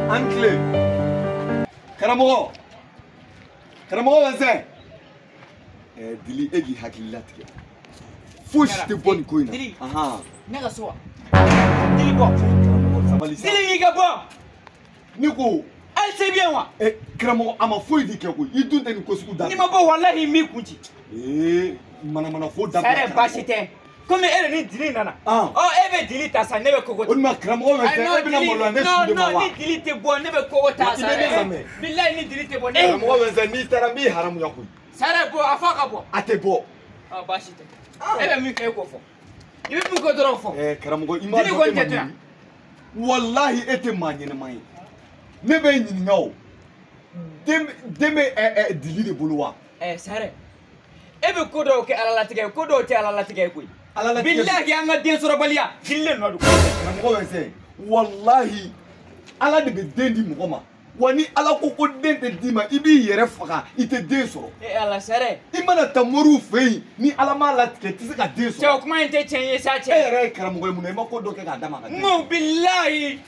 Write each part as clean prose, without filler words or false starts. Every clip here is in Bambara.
Ankle. Karamɔgɔ. Karamɔgɔ Vincent. Dili egi hakilila tigɛ. Fosi tɛ bɔ nin ko in na. Dili. Ne ka so wa? Dili bɔ. Sabali sa. Dili y'i ka bɔ. Ni ko. Elle c'est bien wa? Karamɔgɔ a ma foyi di kɛ koyi. I dun tɛ nin ko sugu da. Ni ma bɔ walahi mi kun ci. Mana fo da. Sare baasi tɛ. Comme elle ni Dili nana. E bɛ Dili ta sa ne bɛ kogo ta. O de ma karamɔgɔ Vincent e bɛna maloya ne su de ma wa? Non ni Dili tɛ bɔ ne bɛ kogo ta sa. Bilahi ni Dili tɛ bɔ ne. Karamɔgɔ Vincent n'i taara n b'i haramuya koyi. Sare bɔ a fɔ a ka bɔ. A tɛ bɔ. Baasi tɛ. E bɛ min kɛ e k'o fɔ. I bɛ min kɛ dɔrɔn fɔ. Karamɔgɔ i ma dɔn e ma ɲini. Walahi e tɛ maa ɲɛnɛma ye. Ne bɛ ɲininka o. Den bɛ Dili de bolo wa? Sare e bɛ ko dɔw kɛ Ala latigɛ ye ko dɔw tɛ Ala latigɛ ye koyi. Bilahi an ka den sɔrɔbaliya Dili le nɔ don. Karamɔgɔ Vincent walahi Ala de bɛ den di mɔgɔ ma. Wa ni Ala ko den tɛ d'i ma i b'i yɛrɛ faga i tɛ den sɔrɔ. Ala Sare. I mana taa moriw fɛ yen ni Ala m'a latigɛ i tɛ se ka den sɔrɔ. Cɛ o kuma in tɛ tiɲɛ ye sa cɛ. E yɛrɛ ye karamɔgɔ ye mun na i ma ko dɔ kɛ k'a d'a ma ka den. Non bilahi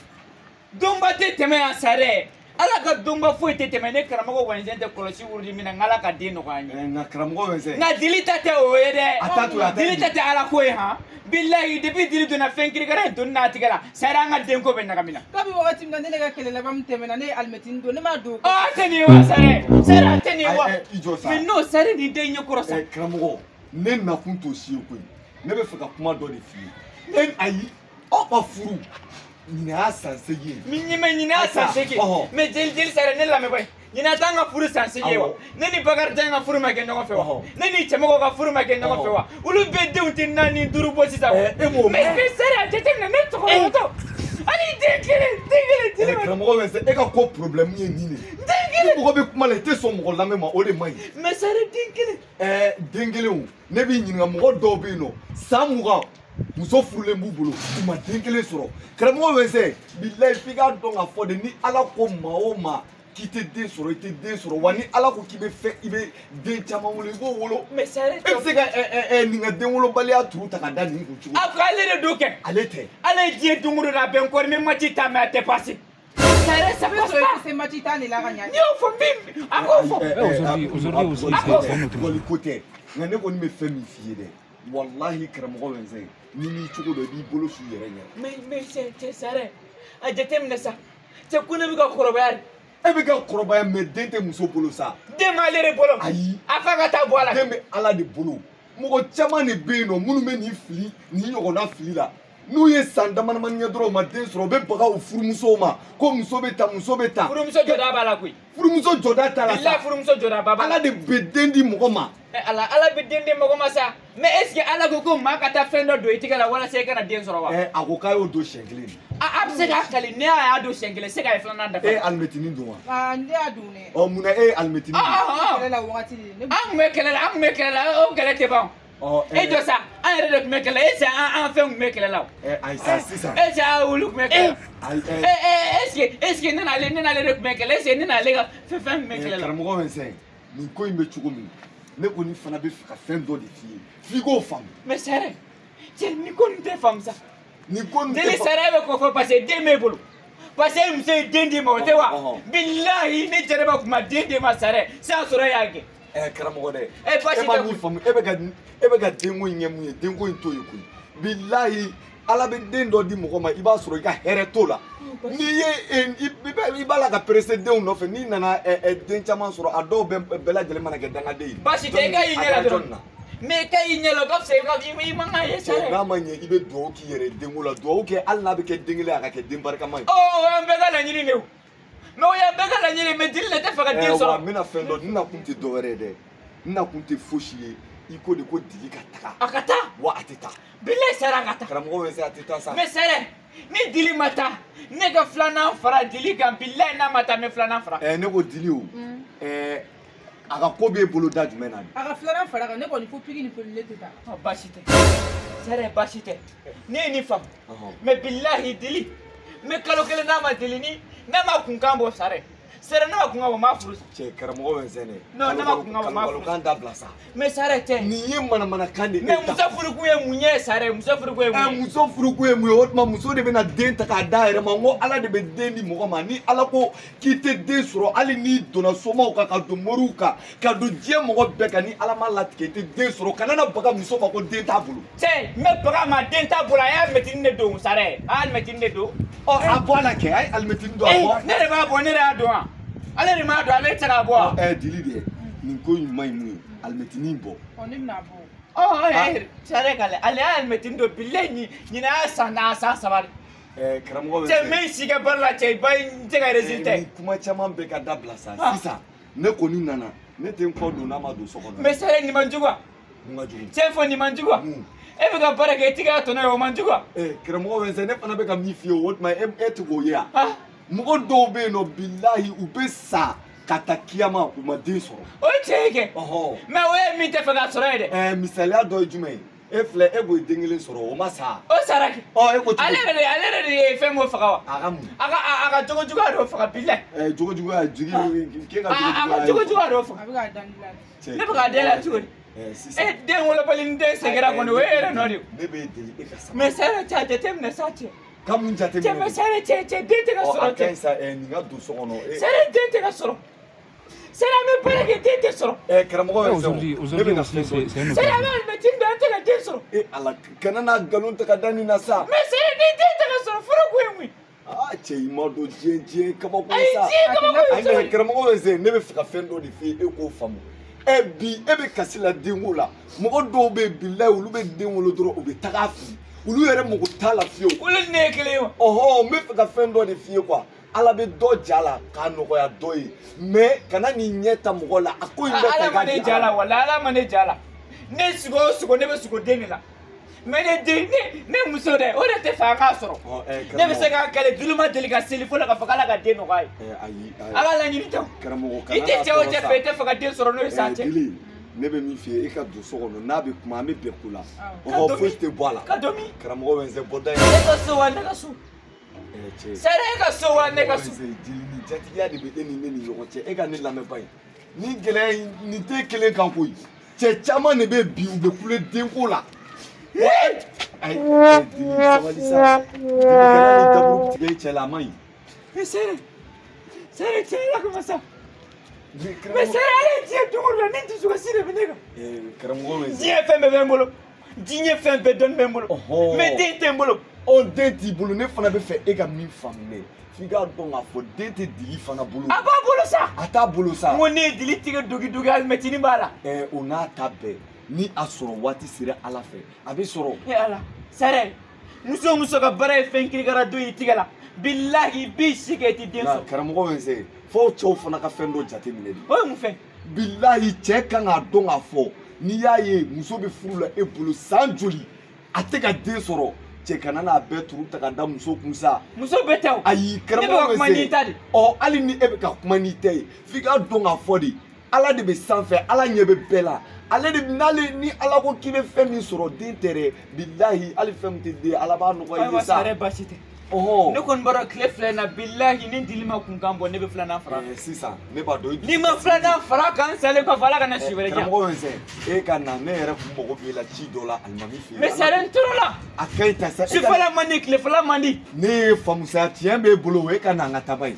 dɔnba tɛ tɛmɛ yan Sare. Ala ka dɔnba foyi tɛ tɛmɛ ne karamɔgɔ Vincent tɛ kɔlɔsi wurudi min na n' Ala ka den nɔgɔya n ye. Nka karamɔgɔ Vincent. Nka Dili ta tɛ o ye dɛ. A t'a to yen. Dili ta tɛ Ala ko ye han. Bilahi depuis Dili donna fɛn kirikara ye donni n'a tigɛ la Sare an ka denko bɛ ɲagami na. Kabi wagati min na ne ka kɛlɛ laban min tɛmɛna ne ye alimɛtini don ne m'a don. A tɛ nin ye wa Sare? Sare a tɛ nin ye wa? I jɔ sa. Mais n'o Sare nin den ɲɛ kɔrɔ sa. Karamɔgɔ ne nakun t'o si ye koyi ne bɛ fɛ ka kuma dɔ de f'i ye. Ayi aw ka furu ɲinɛ y'a san 8 ye. Ɲinɛ y'a san 8 mais jeli Sare ne lamɛn bɔ ɲinɛ t'an ka furu san 8 ye wa? Ne ni Bakarijan ka furu ma kɛ ɲɔgɔn fɛ wa? Ne ni Cɛmɔgɔ ka furu ma kɛ ɲɔgɔn fɛ wa? Olu bɛɛ denw tɛ 4 ni 5 bɔ sisan. Mais Sare a jateminɛ ne tɔgɔ hali den kelen. Karamɔgɔ Vincent e ka ko problème ye nin de. Den kelen. Ni mɔgɔ bɛ kuma la i tɛ sɔn mɔgɔ lamɛn ma o de man ɲi. Mais Sare den kelen. Den kelen o ne b'i ɲininka mɔgɔ dɔw bɛ yen nɔ san 20 muso furulen b'u bolo u ma den kelen sɔrɔ. Karamɔgɔ Vincent bilahi f'i k'a dɔn k'a fɔ de ni Ala ko maa o maa k'i tɛ den sɔrɔ i tɛ den sɔrɔ wa ni Ala ko k'i bɛ fɛn i bɛ den caman wolo i b'o wolo. Mais Sare e bɛ se ka nin ka den wolobaliya turu ta ka da nin kun cogo. A ko ale de don kɛ. Ale tɛ. Ale ye diɲɛ don o don a bɛ n kɔri mais match ta mais a tɛ passer. Sare ça passe pas. C'est match ta de la gagne. Ni y'o fɔ min a k'o fɔ. Aujourd'hui ko tɛ nka ne kɔni bɛ fɛn min f'i ye dɛ walahi karamɔgɔ Vincent ni m'i cogo dɔ i b'i bolo su yɛrɛ ɲɛ. Mais cɛ Sare a jateminɛ sa cɛ ko ne bɛ ka kɔrɔbaya de. E bɛ ka kɔrɔbaya mais den tɛ muso bolo sa. Den m'ale de bolo. Ayi. A fa ka taa bɔ a la. Den bɛ Ala de bolo. Mɔgɔ caman de bɛ yen nɔ minnu bɛ nin fili nin ɲɔgɔnna fili la n'u ye san damadamani kɛ dɔrɔn u ma den sɔrɔ u bɛ baga u furumusow ma ko muso bɛ tan muso bɛ tan. Furumuso jɔda b'a la koyi. Furumuso jɔda t'a la sa. Bilahi furumuso jɔda b'a la. Ala de bɛ den di mɔgɔ ma. Ala bɛ den di mɔgɔ ma sa mais est ce que Ala ko maa ka taa fɛn dɔ don i tigɛ la walasa i kana den sɔrɔ wa? A ko k'a y'o don siɲɛ kelen de. A bɛ se k'a kali ne y'a don siɲɛ kelen se k'a ye filanan dafa. E ye alimɛtini don wa? Ne y'a don dɛ. Mun na e ye alimɛtini don? Kɛlɛ la wagati de. An tun bɛ kɛlɛ la o kɛlɛ tɛ ban. E jɔ sa an yɛrɛ de tun bɛ kɛlɛ e c'est an fɛn tun bɛ kɛlɛ la o. Ayi sa sisan. E c'est olu tun bɛ kɛlɛ. Est ce que ne n'ale de tun bɛ kɛlɛ est ce que ne n'ale ka fɛn tun bɛ kɛlɛ la. Karamɔgɔ Vincent nin ko in bɛ cogo min ne kɔni fana bɛ fɛ ka fɛn dɔ de f'i ye f'i k'o faamu. Mais Sare cɛ nin ko nin tɛ faamu sa. Nin ko nin tɛ faamu. Deli Sare bɛ k'o fɔ parce que den b'e bolo. Parce que muso ye den di ma o tɛ wa? Bilahi ne Jɛnɛba tun ma den di ma Sare sisan sɔrɔ y'a gɛn. Karamɔgɔ dɛ. Basi e ma min faamu e bɛ ka denko in kɛ mun ye denko in t'o ye koyi. Bilahi Ala bɛ den dɔ di mɔgɔ ma i b'a sɔrɔ i ka hɛrɛ t'o la. N'i ye i b'a la ka perese denw nɔfɛ n'i nana den caman sɔrɔ a dɔw bɛɛ lajɛlen mana kɛ dangaden ye. Basi tɛ i ka y'i ɲɛ la dɔrɔn. Mais i ka y'i ɲɛ la o ka fisa i man kan ye Sare. N'a ma ɲɛ i bɛ dugawu k'i yɛrɛ denko la dugawu kɛ hali n'a bɛ kɛ den kelen a ka kɛ den barikama ye. O y'an bɛɛ ka laɲini de o. Mais o y'an bɛɛ ka laɲini mais Dili de tɛ fɛ ka den sɔrɔ. N bɛna fɛn dɔ n nakun tɛ dɔwɛrɛ ye dɛ n nakun tɛ fosi ye i ko de ko Dili ka taga. A ka taa. Wa a tɛ taa. Bilahi Sare a ka taa. Karamɔgɔ bɛ se a tɛ taa sa. Mais Sare ni Dili ma taa ne ka filanan fara Dili kan bilahi n'a ma taa n bɛ filanan fara. Ne ko Dili o a ka ko b'e bolo da jumɛn na. A ka filanan fara kan ne kɔni fo pigi ni foli ne tɛ taa. Baasi tɛ Sare baasi tɛ ne ye nin faamu mais bilahi Dili n bɛ kalo kelen n'a ma deli n'a ma kunkan bɔ Sare sera na kunga wa mafuru cɛ karamɔgɔ bɛ nsɛnɛ non ne ma kunga wa mafuru kan dabila sa mais sara tɛ nin ye mana kan de mais muso furuku ye mun ye sara muso furuku ye mun ye muso furuku ye mun ye o tuma muso de bɛna den ta k'a da yɛrɛ ma n ko ala de bɛ den di mɔgɔ ma ni ala ko k'i tɛ den sɔrɔ hali n'i donna somaw kan ka don moriw kan ka don diɲɛ mɔgɔ bɛɛ kan ni ala ma latigɛ i tɛ den sɔrɔ kana na baga muso ma ko den t'a bolo cɛ n bɛ baga ma den t'a bolo a y'a alimɛtini de don sara a alimɛtini de don a bɔ a la kɛ a ye alimɛtini don a bɔ ne de b'a bɔ ne de y'a dɔn wa ale de m'a dɔn ale tɛ se k'a bɔ wa dili de nin ko ɲuman ye mun ye alimɛtini bɔ ne bɛna bɔ sara k'ale ale y'a alimɛtini don bilayi ɲinɛ y'a san saba de karamɔgɔ bɛ cɛ n bɛ si kɛ baara la cɛ ba n tɛ ka résultat ni kuma caman bɛ ka dabila sa sisan ne kɔni nana ne tɛ n kɔ don n'a ma don so kɔnɔ mais sara nin man jugu wa cɛ fɔ nin man jugu wa e bɛ ka baara kɛ i tɛ k'a tɔnɔ ye o man jugu wa karamɔgɔ bɛ nsɛn ne fana bɛ ka min f'i ye o tuma e tɛ k'o ye wa mɔgɔ dɔw bɛ yen nɔ bilahi u bɛ sa ka taa kiyama u ma den sɔrɔ o ye tiɲɛ ye kɛ mais o ye min tɛ fɛ k'a sɔrɔ ye dɛ misaliya dɔ ye jumɛn ye e filɛ e k'o den kelen sɔrɔ o ma sa o sara kɛ e ko cogo ale yɛrɛ de ye fɛn m'o faga wa a ka mun a ka jogo juguya dɔ faga bilayi jogo juguya jigi k'e ka a ka jogo juguya dɔ faga a bɛ k'a dan dilan ne bɛ k'a den la cogo di den wolobali ni den sɛgɛra kɔni o ye yɛrɛ nɔ de ye ne bɛ deli e ka sama mais sara cɛ a jateminɛ sa cɛ ka mun jateminɛ cɛ mais sara cɛ den tɛ ka sɔrɔ cɛ sa nin ka don so kɔnɔ sara den tɛ ka sɔrɔ sara an bɛ baara kɛ den tɛ sɔrɔ karamɔgɔ bɛ fɛn ne bɛ na fɛn dɔ sara an bɛ alimɛtini don an tɛ ka den sɔrɔ ala kana n'a nkalon ta ka da nin na sa mais sara ni den tɛ ka sɔrɔ fɔlɔ ko ye mun ye cɛ i ma dɔn diɲɛ kabako ayi sa diɲɛ kabako ye ayi karamɔgɔ bɛ se ne bɛ fɛ ka fɛn dɔ de f'i ye e k'o faamu bi e bɛ kasi la denko la mɔgɔ dɔw bɛ yen bilayi olu bɛ den wolo dɔrɔn u bɛ taga fili olu yɛrɛ mago t'a la fiyewu olu ni ne ye kelen ye wa n bɛ fɛ ka fɛn dɔ de f'i ye quoi ala bɛ dɔ ja la k'a nɔgɔya dɔ ye mais kana n'i ɲɛ ta mɔgɔ la a ko in bɛ fɛ ala ma ne ja la wala ala ma ne ja la ne sigo o sigo ne bɛ sigo den de la mais ne den ne muso dɛ o de tɛ fɛ a k'a sɔrɔ ne bɛ se k'a kɛlɛ julu ma deli ka seli fo la k'a fɔ k'ala ka den nɔgɔya ye a ka laɲini tɛ i tɛ cɛ o cɛ fɛ i tɛ fɛ ka den sɔrɔ n'o ye san cɛ ne bɛ min f'i ye e ka don so kɔnɔ n'a bɛ kuma an bɛ bɛn ko la foyi tɛ bɔ a la ka dɔ min karamɔgɔ bɛ n sɛ bɔda ye e ka so wa ne ka so sara e ka so wa ne ka so jeli ni jatigiya de bɛ e ni ne ni ɲɔgɔn cɛ e ka ne lamɛn ba ye ni gɛlɛya nin tɛ kelen kan koyi cɛ caman de bɛ bi u bɛ kule denko la ayi dili sabali sa dili kana ni daburu tigɛ cɛ la a man ɲi sara cɛ la kuma sa mais sara ale diɲɛ don o don ne dusu kasi de bɛ ne kan karamɔgɔ bɛ diɲɛ fɛn bɛɛ bɛ n bolo diɲɛ fɛn bɛɛ dɔnni bɛ n bolo mais den tɛ n bolo den t'i bolo ne fana bɛ fɛ e ka min faamu dɛ f'i k'a dɔn k'a fɔ den tɛ dili fana bolo a b'a bolo sa a t'a bolo sa n ko ne ye dili tigɛ dogi alimɛtini b'a la o n'a ta bɛɛ ni a sɔrɔ waati sera ala fɛ a bɛ sɔrɔ ala sara muso o muso ka baara ye fɛn kirikara don i tigɛ la bilahi i b'i si kɛ i tɛ den sɔrɔ karamɔgɔ bɛ n sɛ fo cɛw fana ka fɛn dɔ jateminɛ de o ye mun fɛn bilahi cɛ kan k'a dɔn k'a fɔ n'i y'a ye muso bɛ furu la e bolo san joli a tɛ ka den sɔrɔ cɛ kana n'a bɛɛ turu ta ka da muso kun sa muso bɛɛ tɛ o ayi karamɔgɔ bɛ se hali ni e bɛ ka kuma n'i tɛ ye f'i k'a dɔn k'a fɔ de ala de bɛ sanfɛ ala ɲɛ bɛ bɛɛ la ale de n'ale ni ala ko k'i bɛ fɛn min sɔrɔ den tɛ dɛ bilahi hali fɛn min tɛ den ala b'a nɔgɔya i ye sa ayiwa baasi tɛ ne kɔni b'a dɔn tile fila in na bilahi ni dili ma kunkan bɔ ne bɛ filanan fara sisan ne b'a dɔn n'i ma filanan fara kan salen kɔfɛ ala kana si wɛrɛ diya karamɔgɔ bɛ se e ka na ne yɛrɛ kun mago b'e la ci dɔ la alimami fɛ yen mais sare n tora la a ka ɲi ta sa sufɛla man di tilefɛla man di ne ye faamuya tiɲɛ b'e bolo e ka na an ka taaba ye